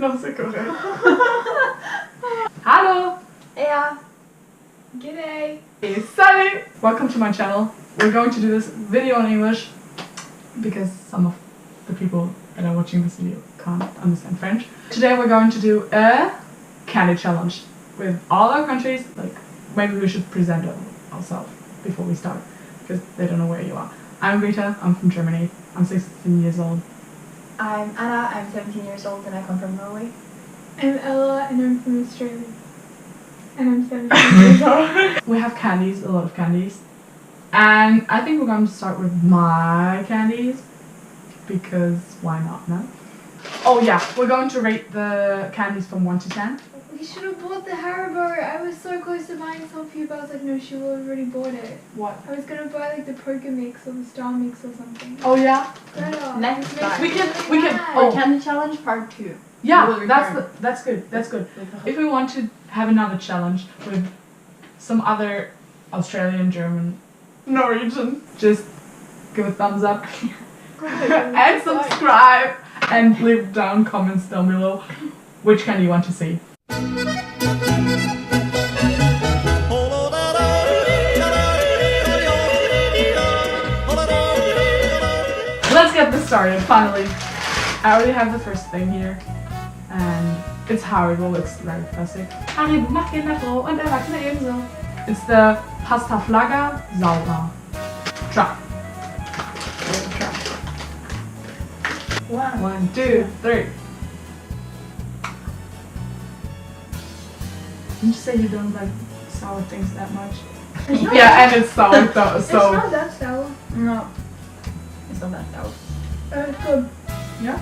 Non, c'est correct. Hello! Yeah. G'day. Hey, salut! Welcome to my channel. We're going to do this video in English because some of the people that are watching this video can't understand French. Today we're going to do a candy challenge with all our countries. Like, maybe we should present ourselves before we start because they don't know where you are. I'm Rita, I'm from Germany, I'm 16 years old. I'm Anna, I'm 17 years old and I come from Norway. I'm Ella and I'm from Australia. And I'm 17 years old. We have candies, a lot of candies. And I think we're going to start with my candies. Because why not, no? Oh yeah, we're going to rate the candies from 1 to 10. We should have bought the Haribo. I was so close to buying some for you, but I was like, no, she will have already bought it. What? I was going to buy like the Poker Mix or the Star Mix or something. Oh yeah? Next time. We can, Oh, candy challenge part 2. Yeah, that's good, that's good. If we want to have another challenge with some other Australian, German, Norwegian, just give a thumbs up and subscribe and leave down comments down below which candy you want to see. Let's get this started, finally. I already have the first thing here. And it's Haribo, looks very classic. Haribo macht Kinder froh und Erwachsene ebenso. It's the Pasta Flagga Sauber. Try. One, two, three. Didn't you say you don't like sour things that much? Yeah, and it's sour though, It's so. not that sour. No. It's not that sour. It's good. Yeah?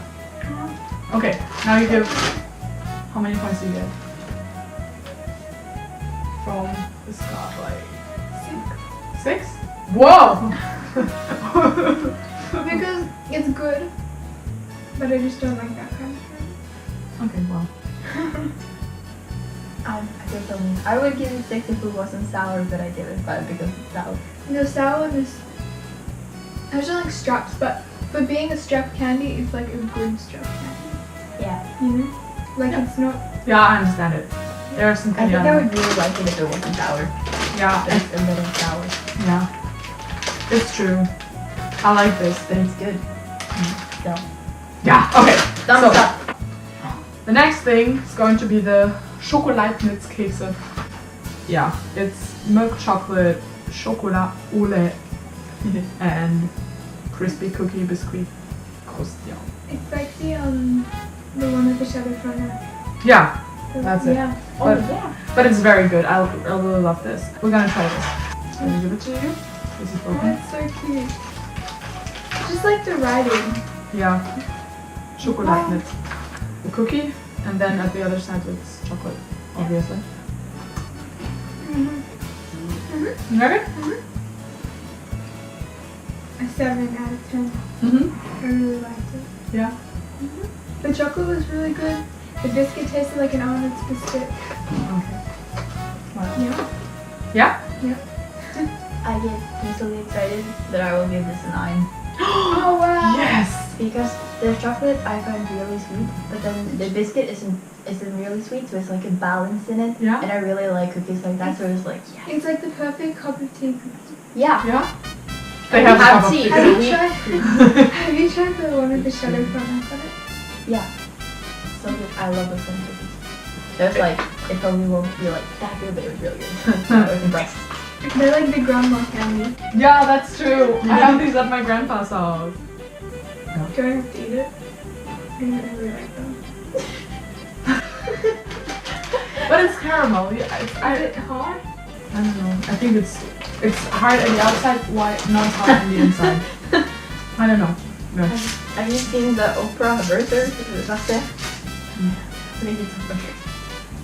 Okay, now you give. How many points do you get? From the scale, like 6? Whoa! Because it's good, but I just don't like that kind of food. Okay, well. I would give it 6 if it wasn't sour, but I give it 5 because it's sour. The sourness. I just don't like straps, but for being a strap candy, it's like a good strap candy. Yeah. You know? Like it's not. Yeah, I understand it. There are some I candy. think I would really like it if it wasn't sour. Yeah, It's a little sour. yeah. It's true. I like this. But it's good. So. Yeah, okay. Thumbs So, up. the next thing is going to be the Schokoladennitzkekse. Yeah, it's milk chocolate, chocolat au lait, and crispy cookie biscuit. Croustillant. It's like the one with the shadow front end. Yeah, that's it. Yeah. But, yeah. but it's very good. I really love this. We're gonna try this. Let me give it to you. This is Oh, broken. it's so cute. Just like the writing. Yeah. Schokoladenitz. The cookie, and then at the other side it's chocolate, obviously. You ready? A 7 out of 10. Mm-hmm. I really liked it. Yeah. The chocolate was really good. The biscuit tasted like an almond biscuit. Okay. Wow. Yeah. Yeah? I get easily excited that I will give this a 9. Oh wow. Yes! Because the chocolate I find really sweet, but then the biscuit isn't really sweet, so it's like a balance in it. Yeah? And I really like cookies like that, so it's like, yeah. It's like the perfect cup of tea. Yeah. Yeah? They have a Have cup of tea. tea. Have you we- tried? Have you tried the one with the shadow front end? Yeah. So good. I love those kind of cookies. So it's like, it probably won't be like that good, but it was really good. I was impressed. They're like the grandma candy. Yeah, that's true. I have these at my grandpa's house. Do I have to eat it? I really like them. But it's caramel. Yeah, Is it hard? I don't know. I think it's hard on the outside, not hard on the inside. I don't know. No. Have you seen the Oprah birther? Benutzte? I think it's Oprah.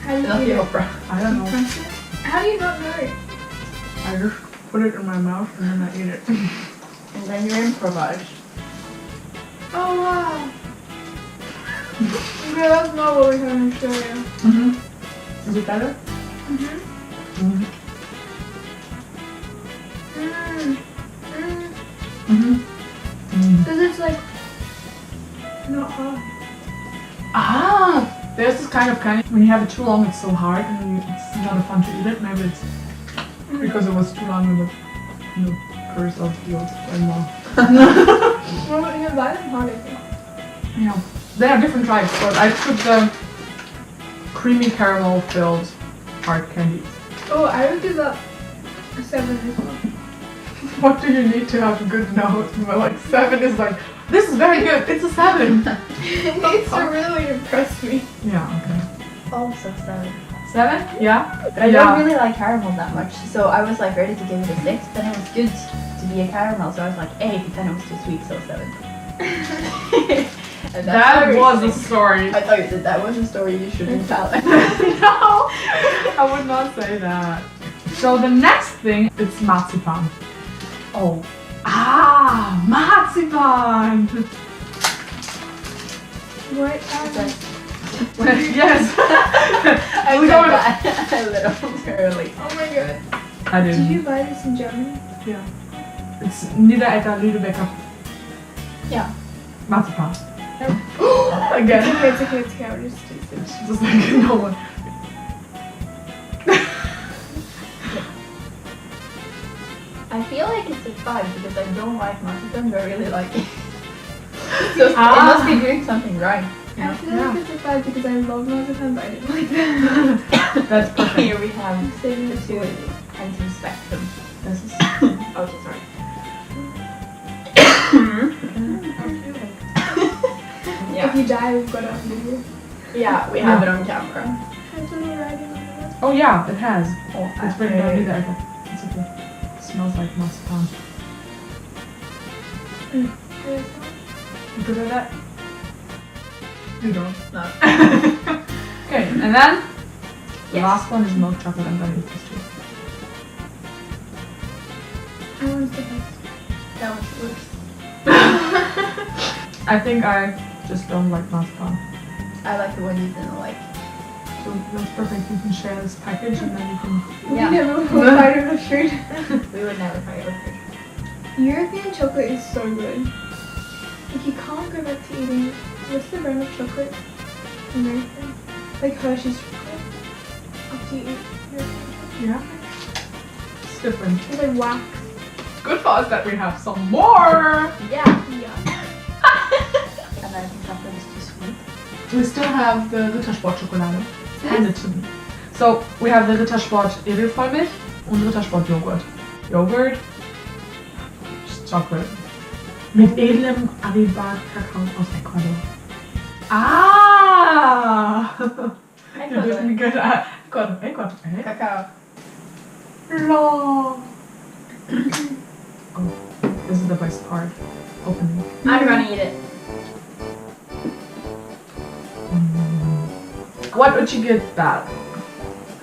How do you Not eat the it? Oprah. I don't know. Crunch it? How do you not know? I just put it in my mouth and then I eat it. And then you're in fromage. Oh wow. Okay, that's not what we have in Australia. Mm-hmm. Is it better? Mm-hmm. Mm-hmm. Mm. Mm. Mm-hmm. Because it's like Not hard. Ah, there's this kind of candy. When you have it too long, it's so hard, and it's not fun to eat it. Maybe it's because it was too long in the curse of the old grandma. Well, you buy them hard, I think. Yeah, they are different types, but I took the creamy caramel filled hard candy. Oh, I would give up a 7 as well. What do you need to have a good note? But like 7 is like, this is very good. It's a 7. It needs to really impress me. Yeah. Okay. Also 7. 7? Yeah. But I don't really like caramel that much, so I was like ready to give it a 6. Then it was good to be a caramel, so I was like 8. But then it was too sweet, so 7. And That was a story. I thought you said that was a story you shouldn't tell. No, I would not say that. So the next thing, it's marzipan. Oh. Ah, marzipan. What? Yes. I We're said going- that a little early. Oh my god. I Did didn't. you buy this in Germany? Yeah. It's Niederegger Lübecker Yeah. marzipan. It's Again. okay, it's okay, it's okay. I was just stupid. Just like no one. I feel like it's a 5 because I don't like marzipan, but I really like it. So it Ah. must be doing something right. I feel Yeah. like it's a 5 because I love marzipan, but I didn't like that. That's perfect. Here we have Saving the the two two. ends of the spectrum. This is okay, sorry. If Yeah. you die, we've got it on video. Yeah, we have it on camera. Has a little writing on it. Oh yeah, it has. Oh, It's written down Niederegger. It's okay. It smells like marzipan. You good at that? You don't. No. Okay, and then the Yes. last one is milk chocolate. I'm gonna eat this too. I want the best. That was the worst. I think I just don't like marzipan. I like the one you didn't like. So that's perfect. You can share this package and then you can. Yeah. We never will fight over food. We would never fight over food. European chocolate is so good. Like you can't go back to eating. What's the brand of chocolate? American? Like Hershey's chocolate. After you eat European chocolate. Yeah. It's different. It's like wax. Good for us that we have some more. Yeah. Yeah. American chocolate is too sweet. We still have the Rittersport Schokolade. Hand it to me. So we have the Rittersport Edelvollmilch und Rittersport Joghurt. Yogurt, chocolate. Mit edlem Ariba-Kakao aus Ecuador. Ah! You didn't get Ecuador. Cacao. Lol. Oh, this is the best part. Opening. I'm gonna eat it. What would you give that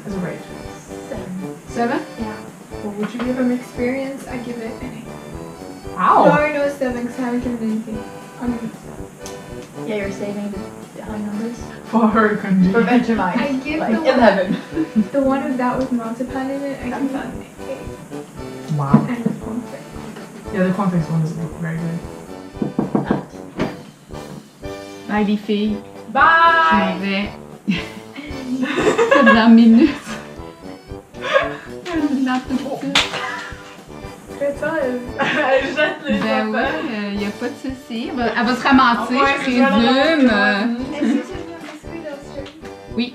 as a rate? 7. 7? Yeah. What would you give it? From experience, I give it an 8. Wow. No, 7 because I haven't given anything. I'm gonna Yeah, you're saving the high numbers. For her country. For Vegemite. I give like the one- 11. The one with that with marzipan in it, I give that an 8. Wow. And the cornflakes. Yeah, the cornflakes one is very good. Bye les filles, je Bye! m'en vais. Dans minutes. Dans tout ça. That's all. Je jette les Ben oui, affaires. y a pas de souci. Elle va se ramasser, Ouais, je je vais la présume. ramasser. Est-ce que tu veux un biscuit dans ce Oui.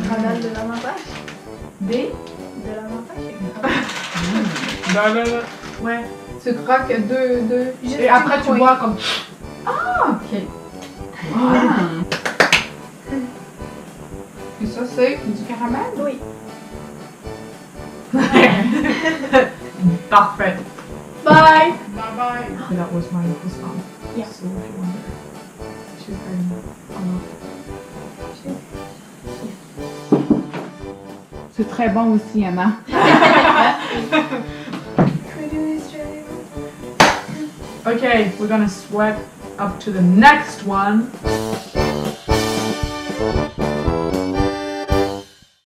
Radal de l'avantage. Des? De l'avantage. Non, non, non. Ouais. Tu croques deux. Juste Et après, tu une bois comme. Ah, ok. Et ça, c'est du caramel? Oui. Parfait. Bye. Bye. That was my husband. Yeah. So if you wonder, she's very C'est très bon aussi, Anna. Can we do this, Jerry? Okay, we're gonna sweat up to the next one.